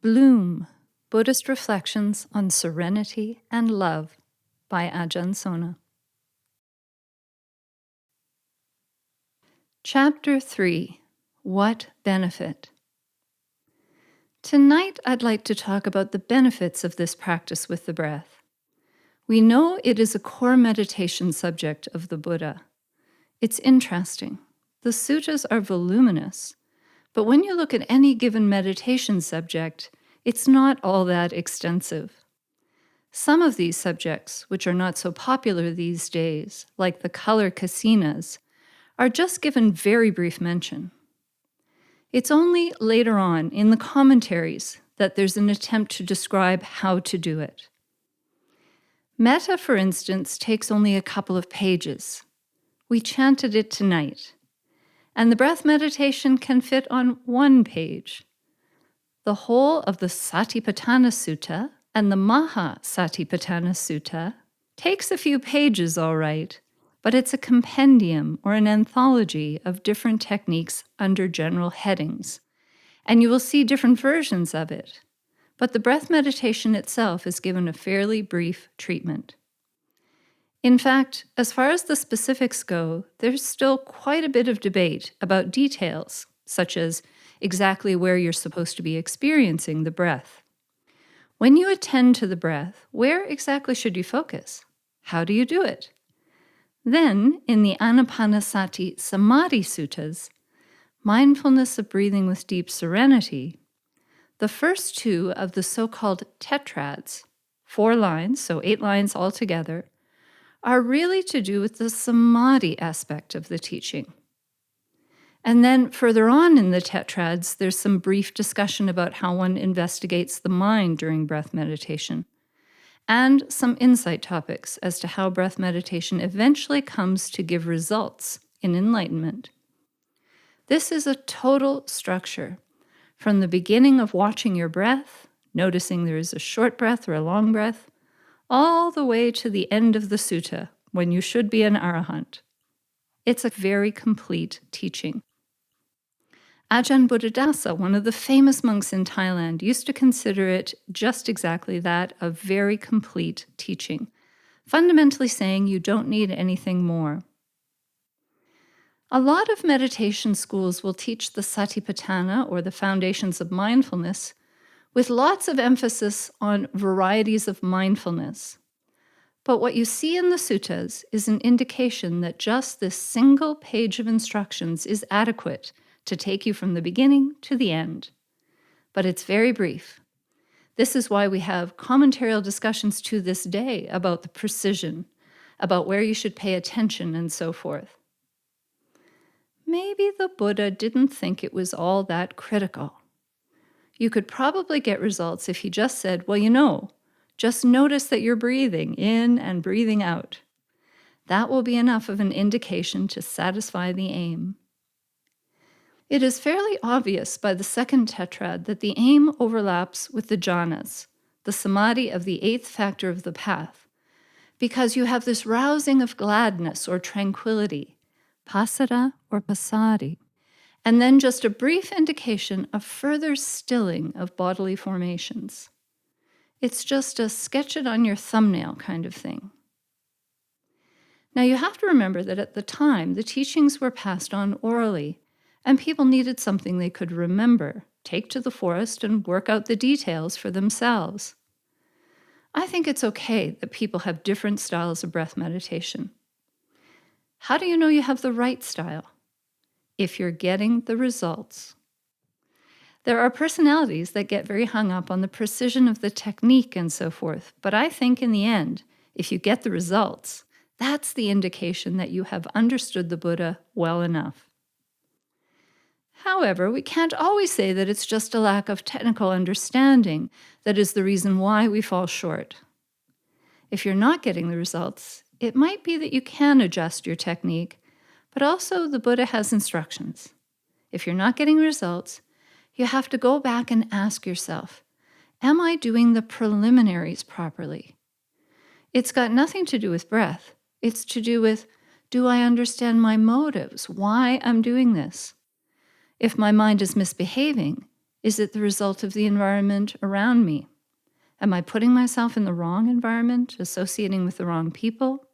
Bloom, Buddhist Reflections on Serenity and Love by Ajahn Sona. Chapter 3. What Benefit? Tonight I'd like to talk about the benefits of this practice with the breath. We know it is a core meditation subject of the Buddha. It's interesting. The suttas are voluminous, but when you look at any given meditation subject, it's not all that extensive. Some of these subjects, which are not so popular these days, like the color kasinas, are just given very brief mention. It's only later on in the commentaries that there's an attempt to describe how to do it. Metta, for instance, takes only a couple of pages. We chanted it tonight. And the breath meditation can fit on one page. The whole of the Satipatthana Sutta and the Maha Satipatthana Sutta takes a few pages, all right, but it's a compendium or an anthology of different techniques under general headings, and you will see different versions of it. But the breath meditation itself is given a fairly brief treatment. In fact, as far as the specifics go, there's still quite a bit of debate about details, such as exactly where you're supposed to be experiencing the breath. When you attend to the breath, where exactly should you focus? How do you do it? Then, in the Anapanasati Samadhi Suttas, Mindfulness of Breathing with Deep Serenity, the first two of the so-called tetrads, 4 lines, so 8 lines altogether, are really to do with the samadhi aspect of the teaching. And then further on in the tetrads, there's some brief discussion about how one investigates the mind during breath meditation, and some insight topics as to how breath meditation eventually comes to give results in enlightenment. This is a total structure, from the beginning of watching your breath, noticing there is a short breath or a long breath, all the way to the end of the sutta, when you should be an arahant. It's a very complete teaching. Ajahn Buddhadasa, one of the famous monks in Thailand, used to consider it just exactly that, a very complete teaching, fundamentally saying you don't need anything more. A lot of meditation schools will teach the Satipatthana, or the foundations of mindfulness, with lots of emphasis on varieties of mindfulness. But what you see in the suttas is an indication that just this single page of instructions is adequate to take you from the beginning to the end. But it's very brief. This is why we have commentarial discussions to this day about the precision, about where you should pay attention, and so forth. Maybe the Buddha didn't think it was all that critical. You could probably get results if he just said, well, just notice that you're breathing in and breathing out. That will be enough of an indication to satisfy the aim. It is fairly obvious by the second tetrad that the aim overlaps with the jhanas, the samadhi of the 8th factor of the path, because you have this rousing of gladness or tranquility, pasada or pasadi, and then just a brief indication of further stilling of bodily formations. It's just a sketch it on your thumbnail kind of thing. Now you have to remember that at the time, the teachings were passed on orally, and people needed something they could remember, take to the forest, and work out the details for themselves. I think it's okay that people have different styles of breath meditation. How do you know you have the right style? If you're getting the results. There are personalities that get very hung up on the precision of the technique and so forth, but I think in the end, if you get the results, that's the indication that you have understood the Buddha well enough. However, we can't always say that it's just a lack of technical understanding that is the reason why we fall short. If you're not getting the results, it might be that you can adjust your technique, but also the Buddha has instructions. If you're not getting results, you have to go back and ask yourself, am I doing the preliminaries properly? It's got nothing to do with breath. It's to do with, do I understand my motives, why I'm doing this? If my mind is misbehaving, Is it the result of the environment around me? Am I putting myself in the wrong environment, associating with the wrong people?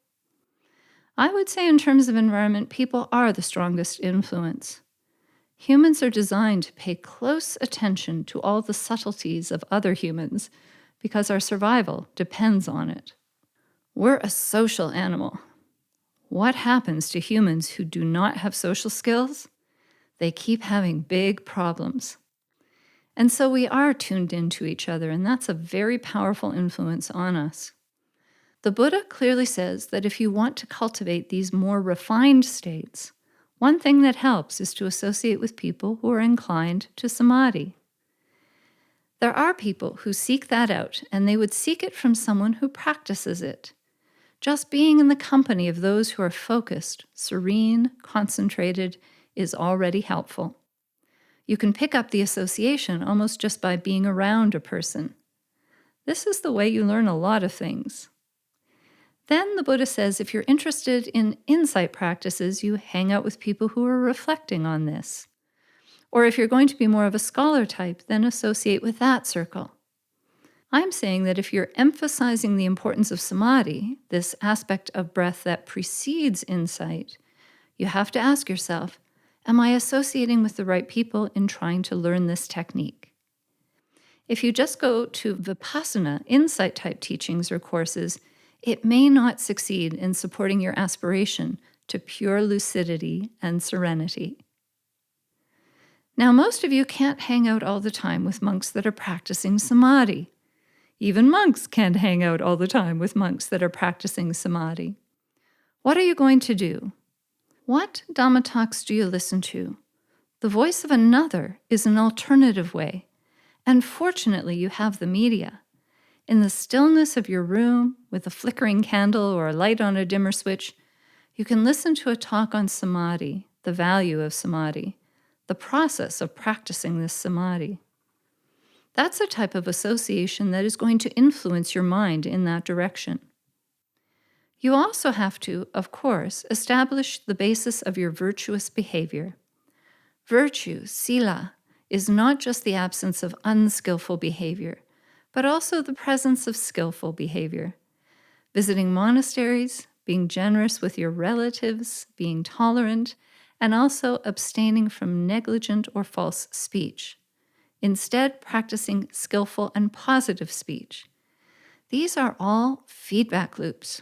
I would say in terms of environment, people are the strongest influence. Humans are designed to pay close attention to all the subtleties of other humans because our survival depends on it. We're a social animal. What happens to humans who do not have social skills? They keep having big problems. And so we are tuned into each other, and that's a very powerful influence on us. The Buddha clearly says that if you want to cultivate these more refined states, one thing that helps is to associate with people who are inclined to samadhi. There are people who seek that out, and they would seek it from someone who practices it. Just being in the company of those who are focused, serene, concentrated, is already helpful. You can pick up the association almost just by being around a person. This is the way you learn a lot of things. Then the Buddha says if you're interested in insight practices, you hang out with people who are reflecting on this. Or if you're going to be more of a scholar type, then associate with that circle. I'm saying that if you're emphasizing the importance of samadhi, this aspect of breath that precedes insight, you have to ask yourself, am I associating with the right people in trying to learn this technique? If you just go to Vipassana, insight type teachings or courses, it may not succeed in supporting your aspiration to pure lucidity and serenity. Now, most of you can't hang out all the time with monks that are practicing samadhi. Even monks can't hang out all the time with monks that are practicing samadhi. What are you going to do? What Dhamma talks do you listen to? The voice of another is an alternative way, and fortunately you have the media. In the stillness of your room, with a flickering candle or a light on a dimmer switch, you can listen to a talk on samadhi, the value of samadhi, the process of practicing this samadhi. That's a type of association that is going to influence your mind in that direction. You also have to, of course, establish the basis of your virtuous behavior. Virtue, sila, is not just the absence of unskillful behavior, but also the presence of skillful behavior. Visiting monasteries, being generous with your relatives, being tolerant, and also abstaining from negligent or false speech. Instead, practicing skillful and positive speech. These are all feedback loops.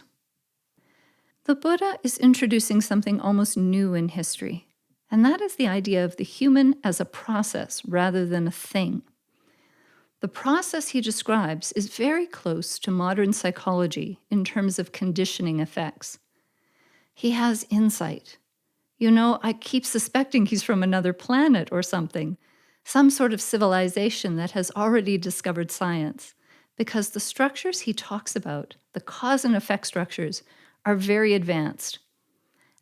The Buddha is introducing something almost new in history, and that is the idea of the human as a process rather than a thing. The process he describes is very close to modern psychology in terms of conditioning effects. He has insight. I keep suspecting he's from another planet or something, some sort of civilization that has already discovered science, because the structures he talks about, the cause and effect structures, are very advanced.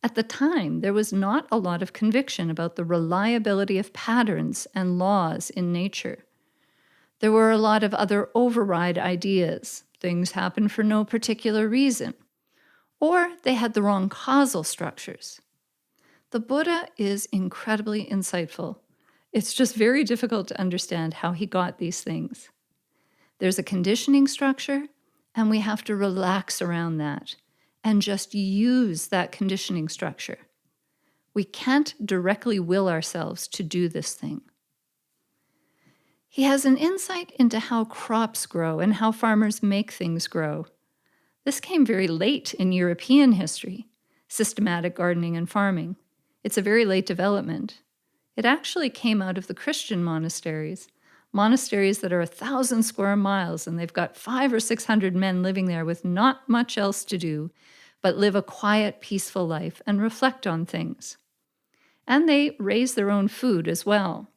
At the time, there was not a lot of conviction about the reliability of patterns and laws in nature. There were a lot of other override ideas. Things happen for no particular reason. Or they had the wrong causal structures. The Buddha is incredibly insightful. It's just very difficult to understand how he got these things. There's a conditioning structure, and we have to relax around that and just use that conditioning structure. We can't directly will ourselves to do this thing. He has an insight into how crops grow and how farmers make things grow. This came very late in European history, systematic gardening and farming. It's a very late development. It actually came out of the Christian monasteries that are 1,000 square miles, and they've got 500 or 600 men living there with not much else to do but live a quiet, peaceful life and reflect on things. And they raise their own food as well.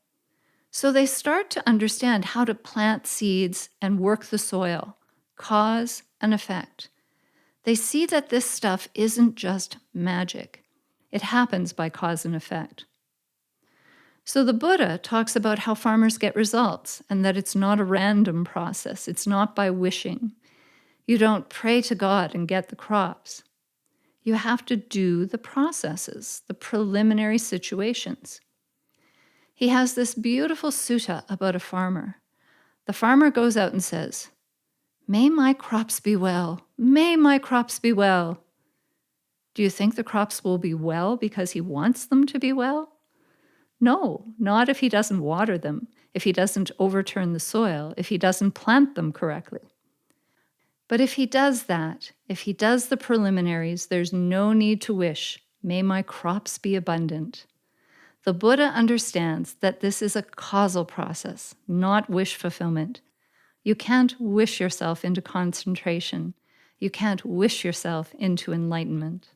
So they start to understand how to plant seeds and work the soil, cause and effect. They see that this stuff isn't just magic. It happens by cause and effect. So the Buddha talks about how farmers get results and that it's not a random process. It's not by wishing. You don't pray to God and get the crops. You have to do the processes, the preliminary situations. He has this beautiful sutta about a farmer. The farmer goes out and says, "May my crops be well. May my crops be well." Do you think the crops will be well because he wants them to be well? No, not if he doesn't water them, if he doesn't overturn the soil, if he doesn't plant them correctly. But if he does that, if he does the preliminaries, there's no need to wish, "May my crops be abundant." The Buddha understands that this is a causal process, not wish fulfillment. You can't wish yourself into concentration. You can't wish yourself into enlightenment.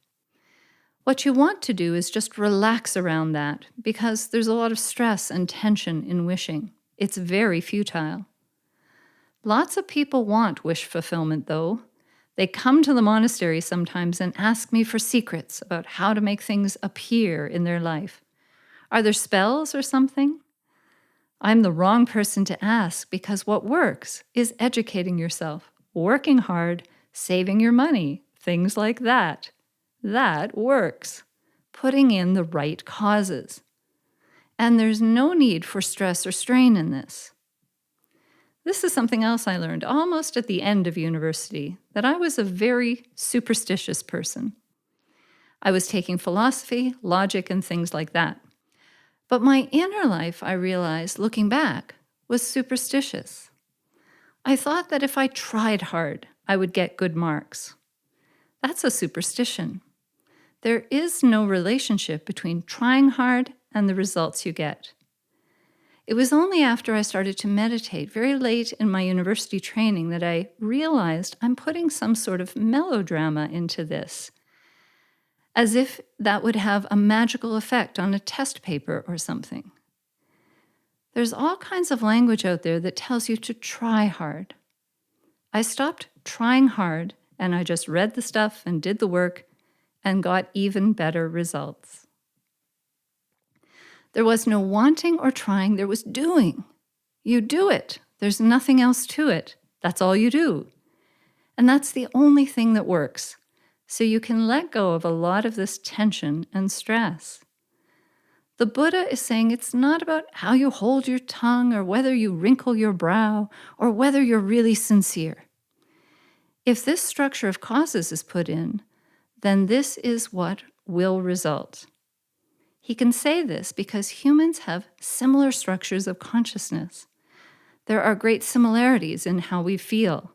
What you want to do is just relax around that, because there's a lot of stress and tension in wishing. It's very futile. Lots of people want wish fulfillment, though. They come to the monastery sometimes and ask me for secrets about how to make things appear in their life. Are there spells or something? I'm the wrong person to ask, because what works is educating yourself, working hard, saving your money, things like that. That works. Putting in the right causes. And there's no need for stress or strain in this. This is something else I learned almost at the end of university, that I was a very superstitious person. I was taking philosophy, logic, and things like that. But my inner life, I realized, looking back, was superstitious. I thought that if I tried hard, I would get good marks. That's a superstition. There is no relationship between trying hard and the results you get. It was only after I started to meditate very late in my university training that I realized I'm putting some sort of melodrama into this, as if that would have a magical effect on a test paper or something. There's all kinds of language out there that tells you to try hard. I stopped trying hard, and I just read the stuff and did the work and got even better results. There was no wanting or trying, there was doing. You do it. There's nothing else to it. That's all you do. And that's the only thing that works. So you can let go of a lot of this tension and stress. The Buddha is saying it's not about how you hold your tongue or whether you wrinkle your brow or whether you're really sincere. If this structure of causes is put in, then this is what will result. He can say this because humans have similar structures of consciousness. There are great similarities in how we feel.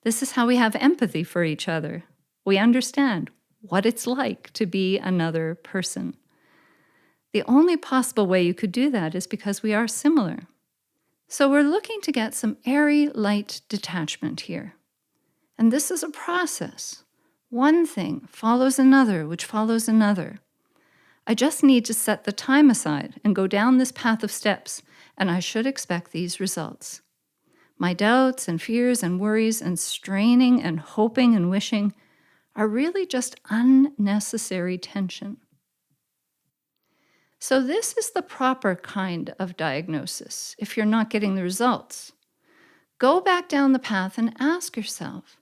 This is how we have empathy for each other. We understand what it's like to be another person. The only possible way you could do that is because we are similar. So we're looking to get some airy, light detachment here. And this is a process. One thing follows another, which follows another. I just need to set the time aside and go down this path of steps, and I should expect these results. My doubts and fears and worries and straining and hoping and wishing are really just unnecessary tension. So this is the proper kind of diagnosis if you're not getting the results. Go back down the path and ask yourself,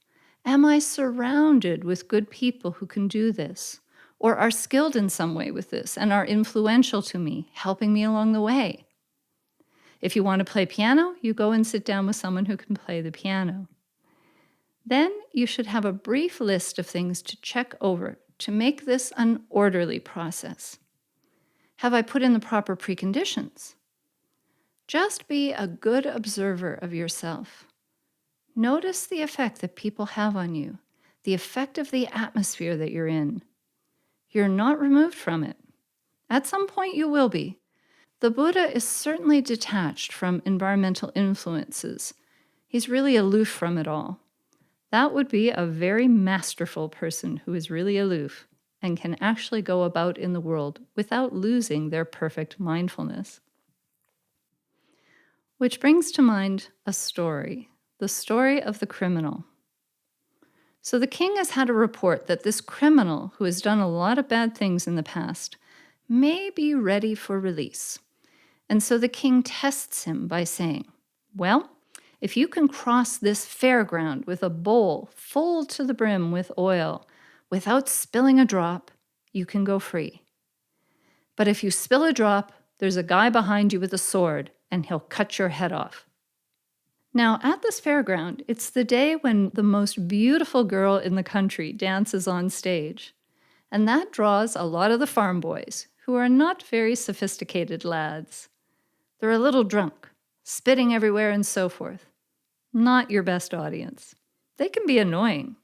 am I surrounded with good people who can do this, or are skilled in some way with this and are influential to me, helping me along the way? If you want to play piano, you go and sit down with someone who can play the piano. Then you should have a brief list of things to check over to make this an orderly process. Have I put in the proper preconditions? Just be a good observer of yourself. Notice the effect that people have on you, the effect of the atmosphere that you're in. You're not removed from it. At some point you will be. The Buddha is certainly detached from environmental influences. He's really aloof from it all. That would be a very masterful person who is really aloof and can actually go about in the world without losing their perfect mindfulness. Which brings to mind a story, the story of the criminal. So the king has had a report that this criminal, who has done a lot of bad things in the past, may be ready for release. And so the king tests him by saying, well, if you can cross this fairground with a bowl full to the brim with oil without spilling a drop, you can go free. But if you spill a drop, There's a guy behind you with a sword, and he'll cut your head off. Now, at this fairground, it's the day when the most beautiful girl in the country dances on stage. And that draws a lot of the farm boys, who are not very sophisticated lads. They're a little drunk, spitting everywhere and so forth. Not your best audience. They can be annoying.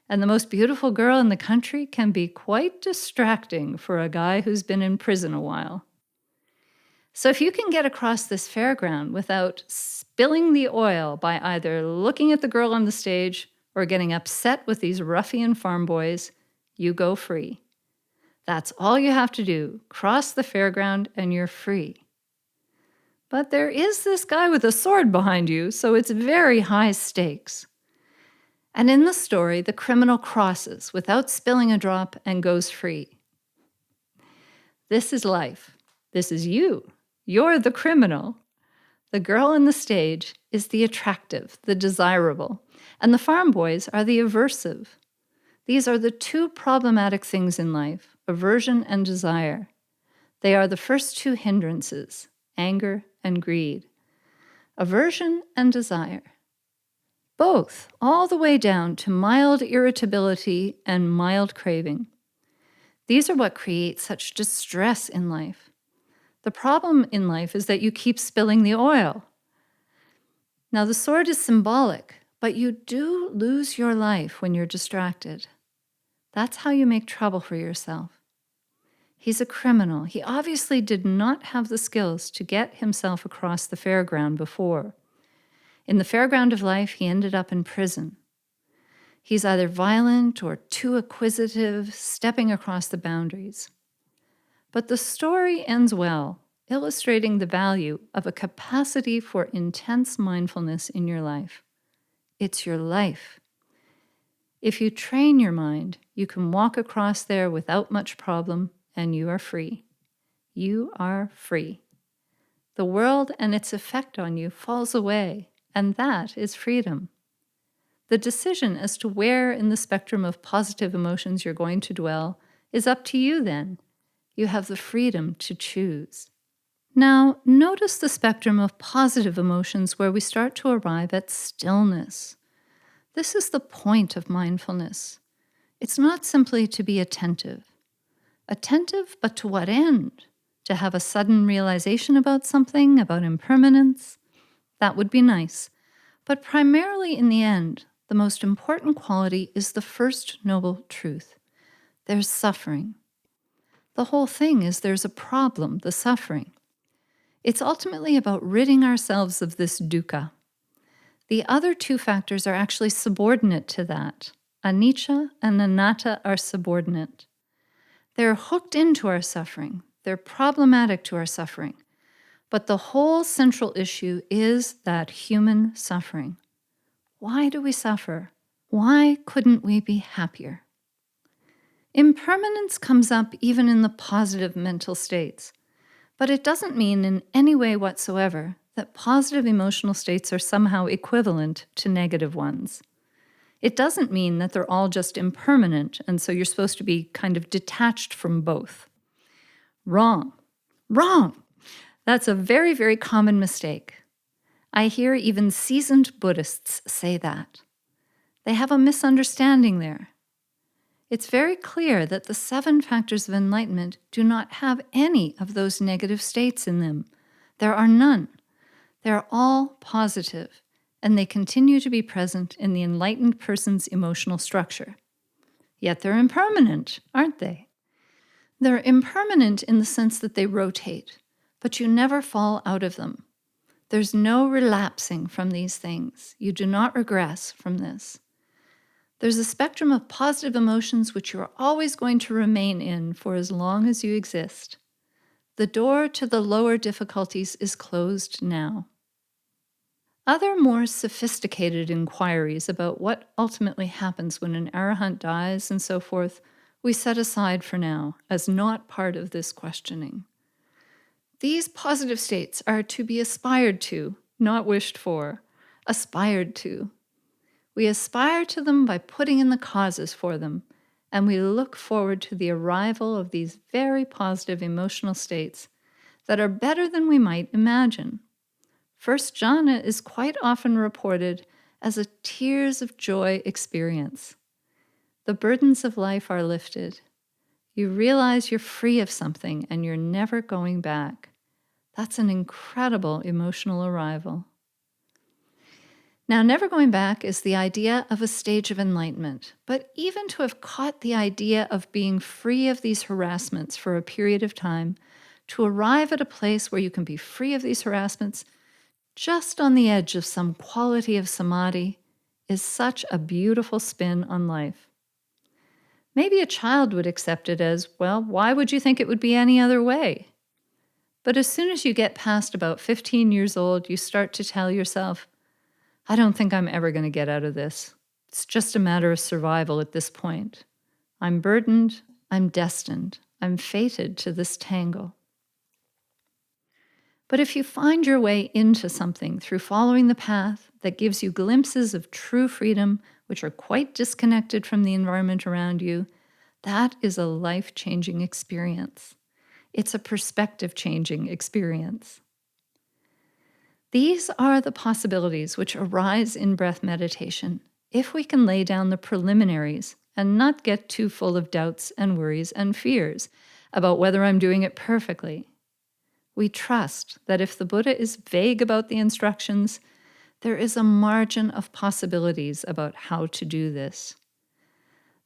And the most beautiful girl in the country can be quite distracting for a guy who's been in prison a while. So if you can get across this fairground without spilling the oil by either looking at the girl on the stage or getting upset with these ruffian farm boys, you go free. That's all you have to do. Cross the fairground and you're free. But there is this guy with a sword behind you, so it's very high stakes. And in the story, the criminal crosses without spilling a drop and goes free. This is life. This is you. You're the criminal. The girl on the stage is the attractive, the desirable, and the farm boys are the aversive. These are the two problematic things in life, aversion and desire. They are the first two hindrances, anger and greed. Aversion and desire. Both, all the way down to mild irritability and mild craving. These are what create such distress in life. The problem in life is that you keep spilling the oil. Now, the sword is symbolic, but you do lose your life when you're distracted. That's how you make trouble for yourself. He's a criminal. He obviously did not have the skills to get himself across the fairground before. In the fairground of life, he ended up in prison. He's either violent or too acquisitive, stepping across the boundaries. But the story ends well, illustrating the value of a capacity for intense mindfulness in your life. It's your life. If you train your mind, you can walk across there without much problem, and you are free. You are free. The world and its effect on you falls away, and that is freedom. The decision as to where in the spectrum of positive emotions you're going to dwell is up to you then. You have the freedom to choose. Now, notice the spectrum of positive emotions where we start to arrive at stillness. This is the point of mindfulness. It's not simply to be attentive. Attentive, but to what end? To have a sudden realization about something, about impermanence? That would be nice. But primarily in the end, the most important quality is the first noble truth. There's suffering. The whole thing is there's a problem, the suffering. It's ultimately about ridding ourselves of this dukkha. The other two factors are actually subordinate to that. Anicca and anatta are subordinate. They're hooked into our suffering. They're problematic to our suffering. But the whole central issue is that human suffering. Why do we suffer? Why couldn't we be happier? Impermanence comes up even in the positive mental states, but it doesn't mean in any way whatsoever that positive emotional states are somehow equivalent to negative ones. It doesn't mean that they're all just impermanent, and so you're supposed to be kind of detached from both. Wrong. Wrong! That's a very, very common mistake. I hear even seasoned Buddhists say that. They have a misunderstanding there. It's very clear that the 7 factors of enlightenment do not have any of those negative states in them. There are none. They're all positive, and they continue to be present in the enlightened person's emotional structure. Yet they're impermanent, aren't they? They're impermanent in the sense that they rotate, but you never fall out of them. There's no relapsing from these things. You do not regress from this. There's a spectrum of positive emotions which you are always going to remain in for as long as you exist. The door to the lower difficulties is closed now. Other more sophisticated inquiries about what ultimately happens when an arahant dies and so forth, we set aside for now as not part of this questioning. These positive states are to be aspired to, not wished for, aspired to. We aspire to them by putting in the causes for them, and we look forward to the arrival of these very positive emotional states that are better than we might imagine. First jhana is quite often reported as a tears of joy experience. The burdens of life are lifted. You realize you're free of something and you're never going back. That's an incredible emotional arrival. Now, never going back is the idea of a stage of enlightenment, but even to have caught the idea of being free of these harassments for a period of time, to arrive at a place where you can be free of these harassments, just on the edge of some quality of samadhi, is such a beautiful spin on life. Maybe a child would accept it as, well, why would you think it would be any other way? But as soon as you get past about 15 years old, you start to tell yourself, I don't think I'm ever going to get out of this. It's just a matter of survival at this point. I'm burdened, I'm destined, I'm fated to this tangle. But if you find your way into something through following the path that gives you glimpses of true freedom, which are quite disconnected from the environment around you, that is a life-changing experience. It's a perspective-changing experience. These are the possibilities which arise in breath meditation if we can lay down the preliminaries and not get too full of doubts and worries and fears about whether I'm doing it perfectly. We trust that if the Buddha is vague about the instructions, there is a margin of possibilities about how to do this.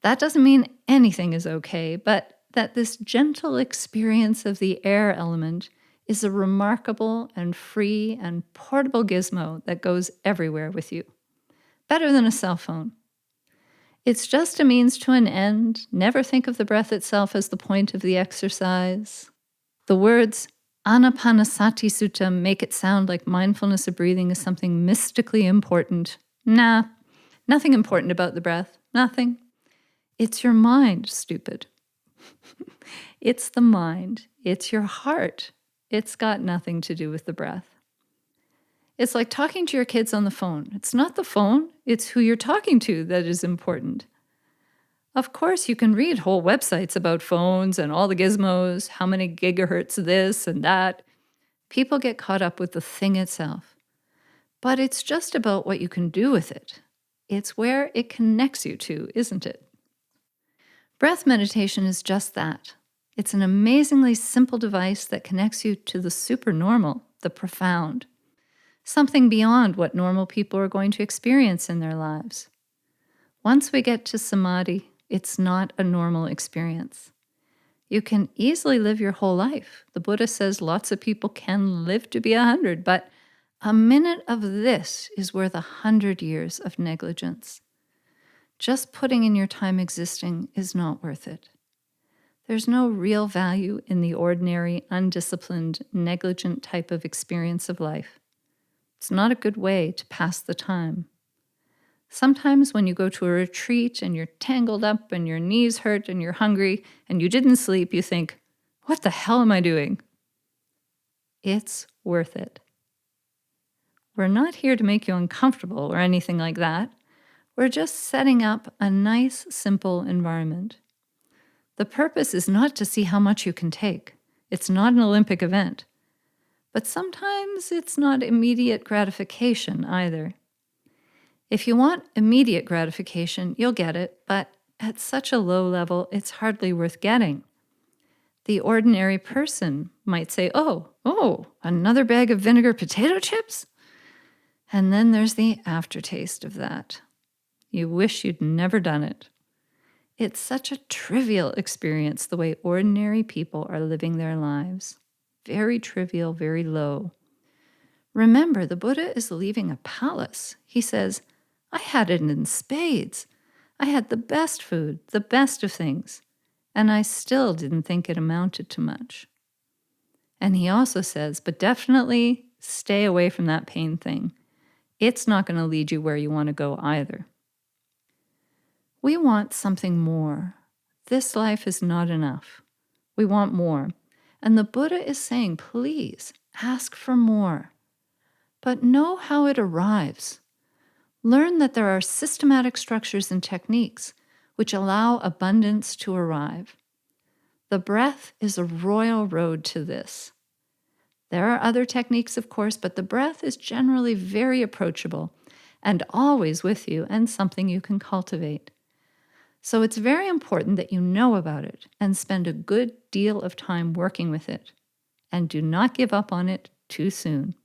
That doesn't mean anything is okay, but that this gentle experience of the air element is a remarkable and free and portable gizmo that goes everywhere with you. Better than a cell phone. It's just a means to an end. Never think of the breath itself as the point of the exercise. The words Anapanasati Sutta make it sound like mindfulness of breathing is something mystically important. Nah, nothing important about the breath. Nothing. It's your mind, stupid. It's the mind. It's your heart. It's got nothing to do with the breath. It's like talking to your kids on the phone. It's not the phone, it's who you're talking to that is important. Of course, you can read whole websites about phones and all the gizmos, how many gigahertz this and that. People get caught up with the thing itself. But it's just about what you can do with it. It's where it connects you to, isn't it? Breath meditation is just that. It's an amazingly simple device that connects you to the supernormal, the profound, something beyond what normal people are going to experience in their lives. Once we get to samadhi, it's not a normal experience. You can easily live your whole life. The Buddha says lots of people can live to be 100, but a minute of this is worth 100 years of negligence. Just putting in your time existing is not worth it. There's no real value in the ordinary, undisciplined, negligent type of experience of life. It's not a good way to pass the time. Sometimes when you go to a retreat and you're tangled up and your knees hurt and you're hungry and you didn't sleep, you think, what the hell am I doing? It's worth it. We're not here to make you uncomfortable or anything like that. We're just setting up a nice, simple environment. The purpose is not to see how much you can take. It's not an Olympic event. But sometimes it's not immediate gratification either. If you want immediate gratification, you'll get it, but at such a low level, it's hardly worth getting. The ordinary person might say, oh, another bag of vinegar potato chips? And then there's the aftertaste of that. You wish you'd never done it. It's such a trivial experience the way ordinary people are living their lives. Very trivial, very low. Remember, the Buddha is leaving a palace. He says, I had it in spades. I had the best food, the best of things, and I still didn't think it amounted to much. And he also says, but definitely stay away from that pain thing. It's not going to lead you where you want to go either. We want something more. This life is not enough. We want more. And the Buddha is saying, please, ask for more. But know how it arrives. Learn that there are systematic structures and techniques which allow abundance to arrive. The breath is a royal road to this. There are other techniques, of course, but the breath is generally very approachable and always with you and something you can cultivate. So it's very important that you know about it and spend a good deal of time working with it. And do not give up on it too soon.